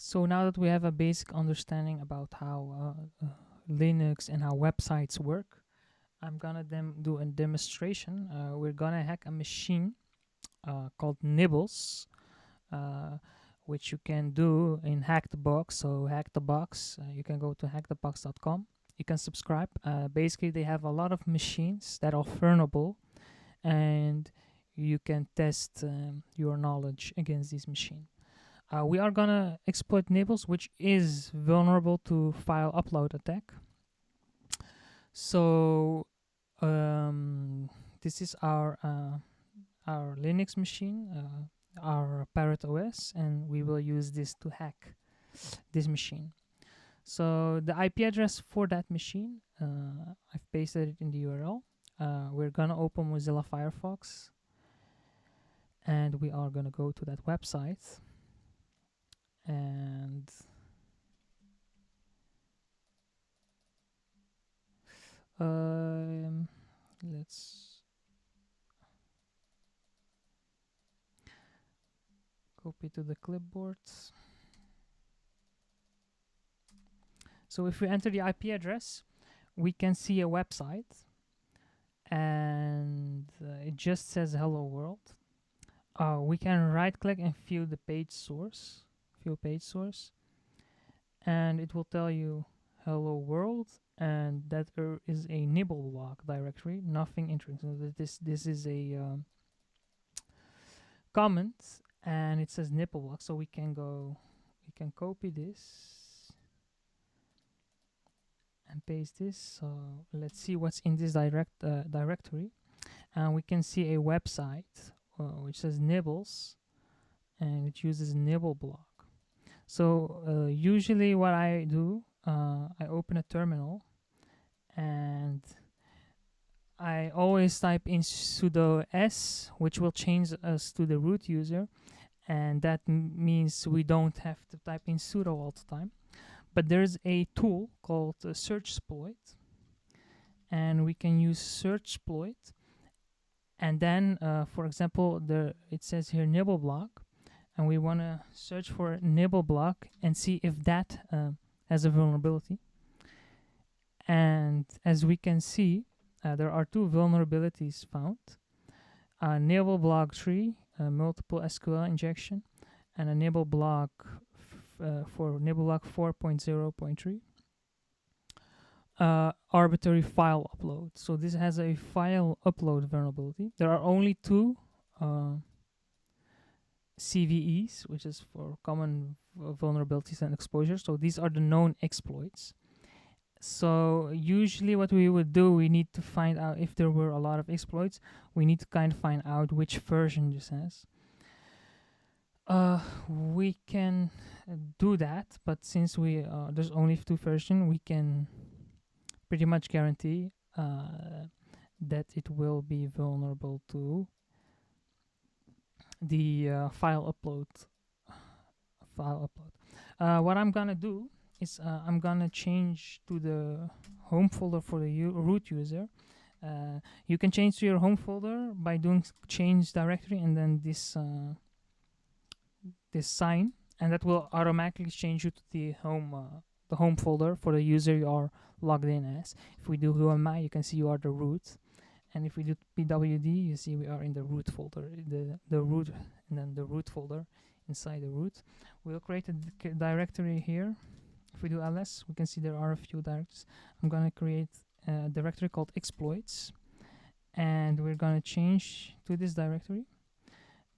So now that we have a basic understanding about how Linux and how websites work, I'm gonna do a demonstration. We're gonna hack a machine called Nibbles, uh, which you can do in Hack the Box. So Hack the Box, you can go to hackthebox.com. You can subscribe. Basically, they have a lot of machines that are vulnerable, and you can test your knowledge against this machine. We are gonna exploit Nibbles, which is vulnerable to file upload attack. So this is our Linux machine, our Parrot OS, and we will use this to hack this machine. So the IP address for that machine, I've pasted it in the URL. We're gonna open Mozilla Firefox, and we are gonna go to that website, and let's copy to the clipboard. So if we enter the IP address, we can see a website, and it just says hello world. We can right click and view the page source, and it will tell you hello world, and that is a nibble block directory, nothing interesting. This is a comment, and it says nibble block, so we can copy this and paste this. So let's see what's in this directory, and we can see a website which says nibbles, and it uses nibble block. So usually what I do, I open a terminal, and I always type in sudo s, which will change us to the root user, and that means we don't have to type in sudo all the time. But there's a tool called searchsploit, and we can use searchsploit, and then for example, it says here nibble block, and we want to search for nibble block and see if that has a vulnerability. And as we can see, there are two vulnerabilities found: nibble block 3, multiple SQL injection, and a nibble block for nibble block 4.0.3, arbitrary file upload. So this has a file upload vulnerability. There are only two CVEs, which is for common vulnerabilities and exposures. So these are the known exploits. So usually what we would do, we need to find out if there were a lot of exploits. We need to kind of find out which version this has. We can do that, but since there's only two versions, we can pretty much guarantee that it will be vulnerable to the file upload. What I'm gonna do is I'm gonna change to the home folder for the root user. You can change to your home folder by doing change directory and then this sign, and that will automatically change you to the home folder for the user you are logged in as. If we do whoami, you can see you are the root, and if we do pwd, you see we are in the root folder, the root, and then the root folder inside the root. We'll create a directory here. If we do ls, we can see there are a few directories. I'm gonna create a directory called exploits, and we're gonna change to this directory,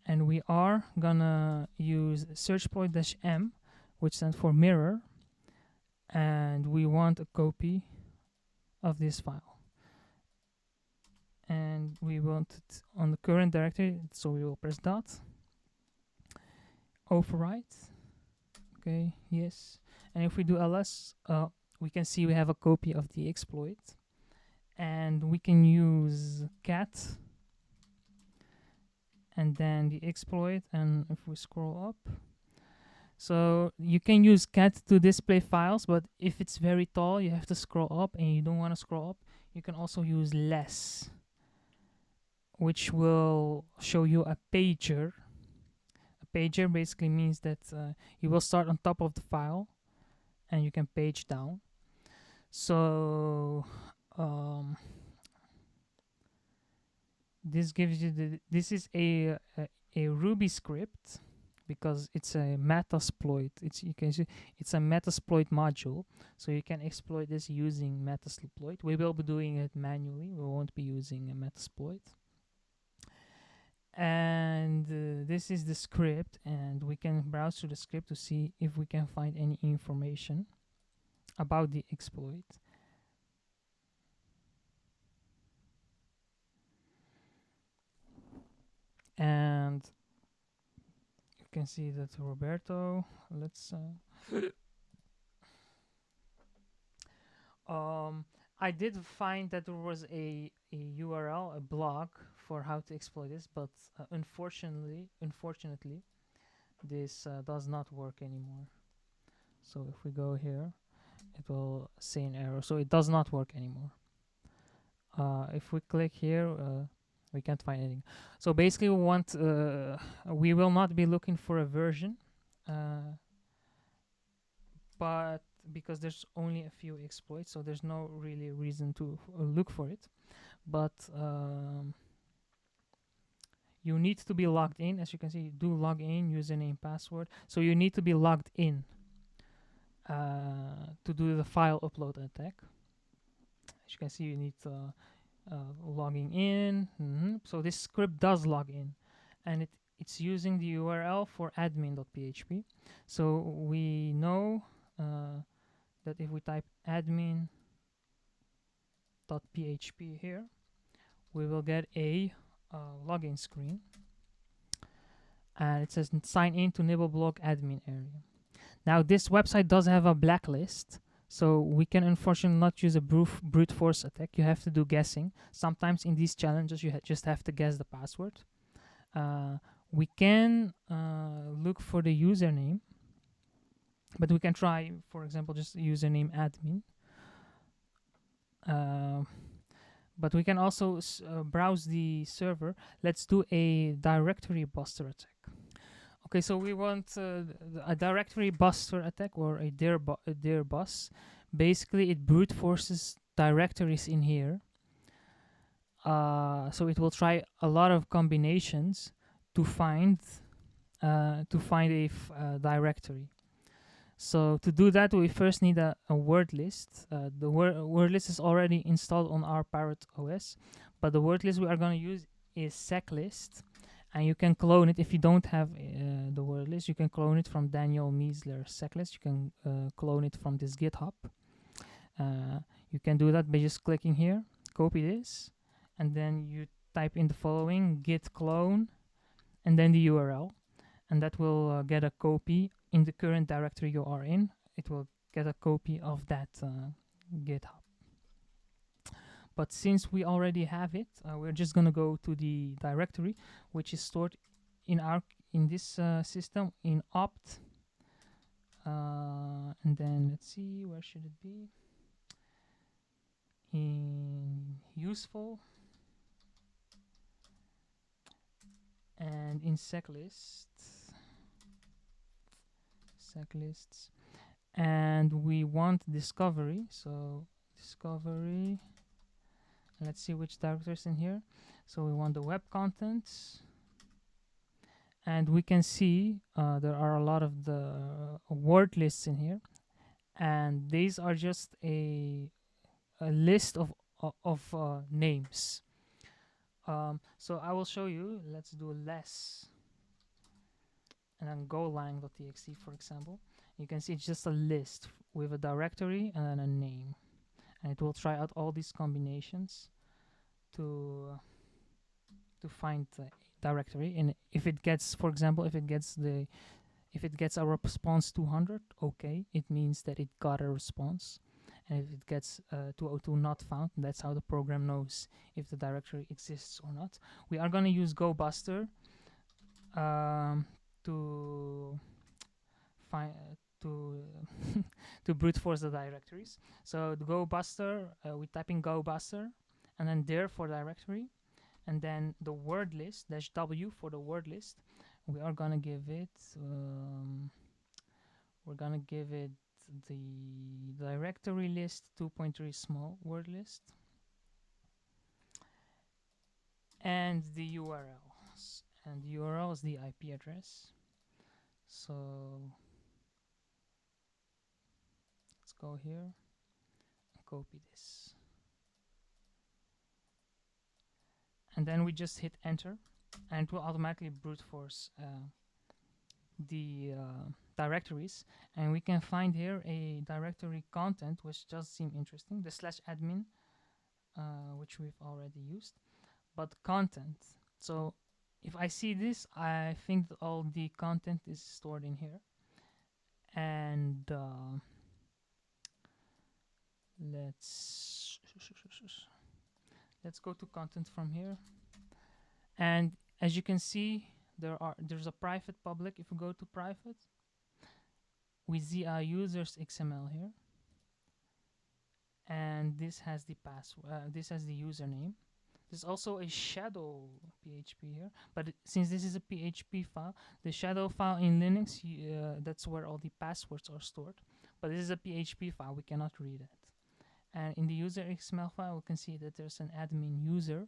and we are gonna use searchsploit-m, which stands for mirror, and we want a copy of this file, and we want it on the current directory, so we will press dot, overwrite, okay, yes, and if we do ls, we can see we have a copy of the exploit, and we can use cat and then the exploit, and if we scroll up, so you can use cat to display files, but if it's very tall, you have to scroll up, and you don't want to scroll up, you can also use less, which will show you a pager pager basically means that you will start on top of the file and you can page down. So this gives you this is a Ruby script, because it's a Metasploit. You can see it's a Metasploit module, so you can exploit this using Metasploit. We will be doing it manually. We won't be using a Metasploit. And this is the script, and we can browse through the script to see if we can find any information about the exploit. And you can see that Roberto, let's I did find that there was a URL, a blog for how to exploit this, but unfortunately, this does not work anymore. So if we go here, it will say an error. So it does not work anymore. If we click here, we can't find anything. So basically, we will not be looking for a version, but because there's only a few exploits, so there's no really reason to look for it. But you need to be logged in. As you can see, do log in, username, password. So you need to be logged in to do the file upload attack. As you can see, you need logging in. So this script does log in, and it's using the URL for admin.php. So we know that if we type admin.php here, we will get a login screen, and it says sign in to Nibbleblog admin area. Now this website does have a blacklist, so we can unfortunately not use a brute force attack. You have to do guessing. Sometimes in these challenges you just have to guess the password. We can look for the username, but we can try, for example, just username admin. But we can also browse the server. Let's do a directory buster attack. Okay, so we want a directory buster attack, or a dir bus. Basically, it brute forces directories in here. So it will try a lot of combinations to find a directory. So to do that, we first need a word list. The word list is already installed on our Parrot OS, but the word list we are going to use is seclist, and you can clone it. If you don't have the word list, you can clone it from Daniel Miesler seclist. You can clone it from this GitHub. You can do that by just clicking here, copy this, and then you type in the following git clone, and then the URL, and that will get a copy in the current directory you are in. It will get a copy of that GitHub. But since we already have it, we're just gonna go to the directory, which is stored in this system in opt, and then let's see, where should it be? In useful and in seclists, and we want discovery. So discovery, and let's see which directory is in here. So we want the web contents, and we can see there are a lot of the word lists in here, and these are just a list of names. So I will show you. Let's do less, and then golang.txt, for example. You can see it's just a list with a directory and then a name, and it will try out all these combinations to find the directory. And if it gets, for example, if it gets a response 200, okay, it means that it got a response. And if it gets 202 not found, that's how the program knows if the directory exists or not. We are going to use GoBuster to find to brute force the directories. So the GoBuster, we type in GoBuster, and then dir for directory, and then the word list -w for the word list. We are gonna give it we're gonna give it the directory list 2.3 small word list and the URLs, and the URL is the IP address. So let's go here and copy this, and then we just hit enter, and it will automatically brute force the directories, and we can find here a directory content which does seem interesting, the /admin, which we've already used, but content. So if I see this, I think that all the content is stored in here, and let's go to content from here, and as you can see, there's a private public. If we go to private, we see our users XML here, and this has the password. This has the username. There's also a shadow PHP here, but since this is a PHP file, the shadow file in Linux, that's where all the passwords are stored. But this is a PHP file, we cannot read it. And in the user XML file, we can see that there's an admin user,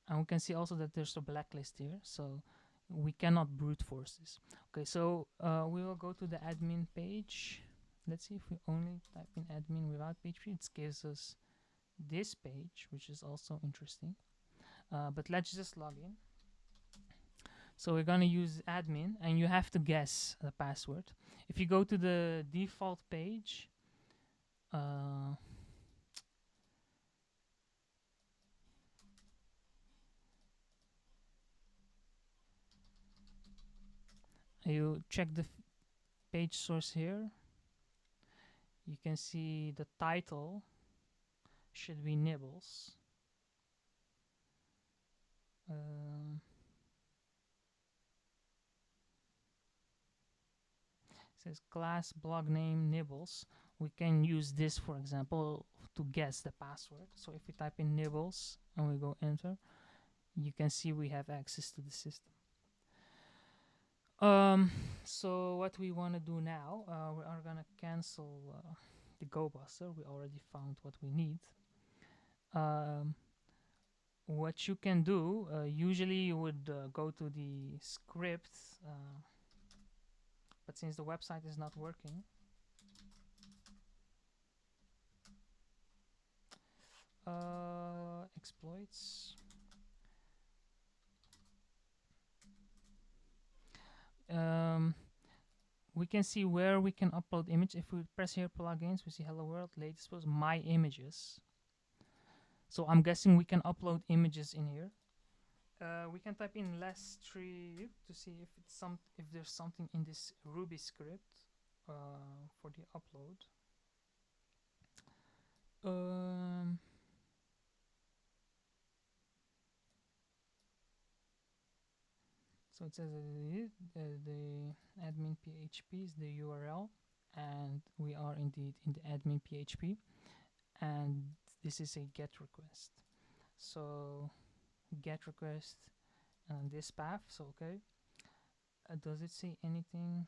and we can see also that there's a blacklist here, so we cannot brute force this. Okay, so we will go to the admin page. Let's see if we only type in admin without PHP, it gives us this page, which is also interesting. But let's just log in. So we're gonna use admin, and you have to guess the password. If you go to the default page, you check the page source here. You can see the title should be nibbles. Says class blog name nibbles. We can use this, for example, to guess the password. So if we type in nibbles and we go enter, you can see we have access to the system. So what we want to do now, we are gonna cancel the GoBuster. We already found what we need. What you can do, usually you would go to the script, but since the website is not working, exploits. We can see where we can upload image. If we press here plugins, we see hello world, latest post, my images. So I'm guessing we can upload images in here. We can type in lstrip to see if there's something in this Ruby script for the upload. So it says the admin PHP is the URL, and we are indeed in the admin PHP, and this is a get request. So get request and this path. So okay, does it say anything?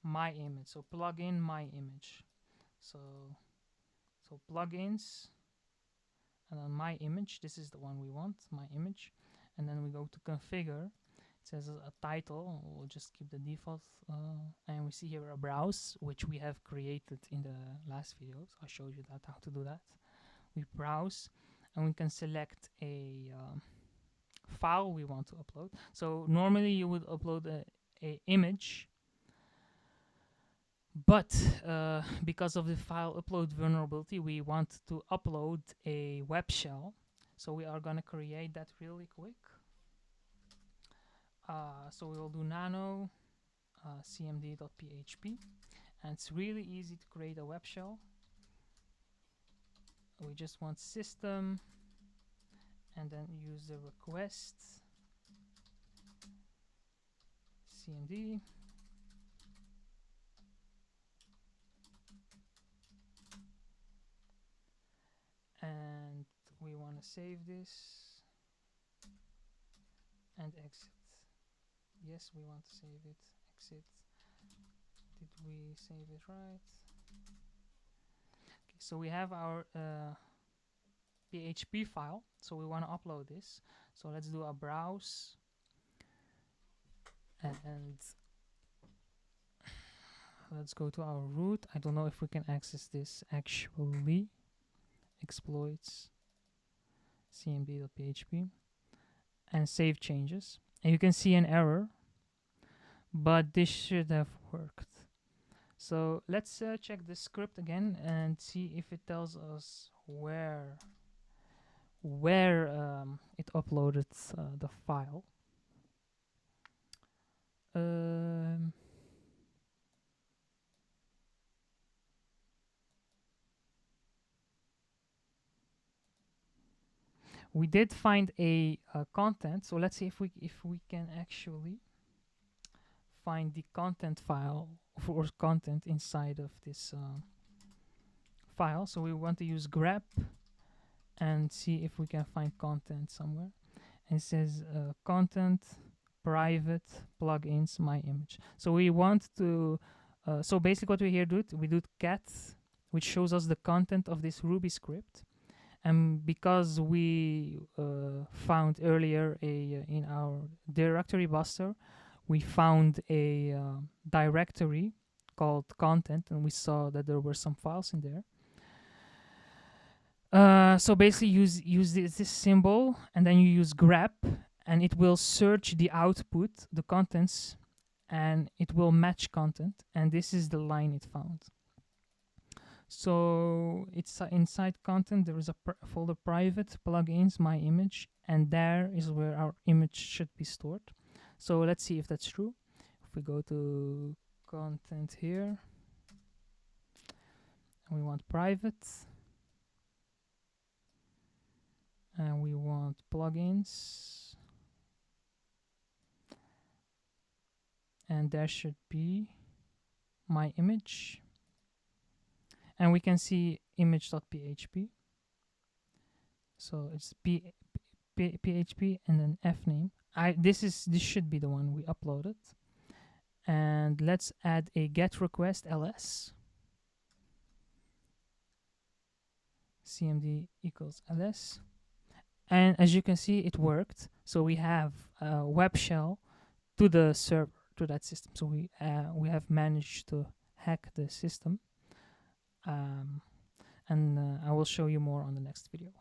My image. So plug in my image. So plugins, and then my image. This is the one we want, my image, and then we go to configure. It says a title. We'll just keep the default, and we see here a browse, which we have created in the last videos. I showed you that how to do that. We browse, and we can select a file we want to upload. So normally you would upload a image, but because of the file upload vulnerability, we want to upload a web shell. So we are going to create that really quick. So we will do nano cmd.php, and it's really easy to create a web shell. We just want system, and then use the request cmd. and we want to save this and exit. Yes, we want to save it. Exit. Did we save it right? Okay, so we have our PHP file. So we want to upload this. So let's do a browse and let's go to our root. I don't know if we can access this actually. Exploits cmd.php and save changes. And you can see an error, but this should have worked. So let's check the script again and see if it tells us where it uploaded the file. We did find a content, so let's see if we can actually find the content file or content inside of this file. So we want to use grep and see if we can find content somewhere. And it says content private plugins my image. So we want to so basically what we here do, we do cat, which shows us the content of this Ruby script. And because we found earlier in our directory buster, we found a directory called content, and we saw that there were some files in there. So basically use this symbol, and then you use grep, and it will search the output, the contents, and it will match content, and this is the line it found. So it's inside content there is a folder private plugins my image, and there is where our image should be stored. So let's see if that's true. If we go to content here and we want private and we want plugins, and there should be my image, and we can see image.php. So it's php and then fname. This should be the one we uploaded. And let's add a get request ls cmd equals ls, and as you can see it worked. So we have a web shell to the server, to that system. So we have managed to hack the system, and I will show you more on the next video.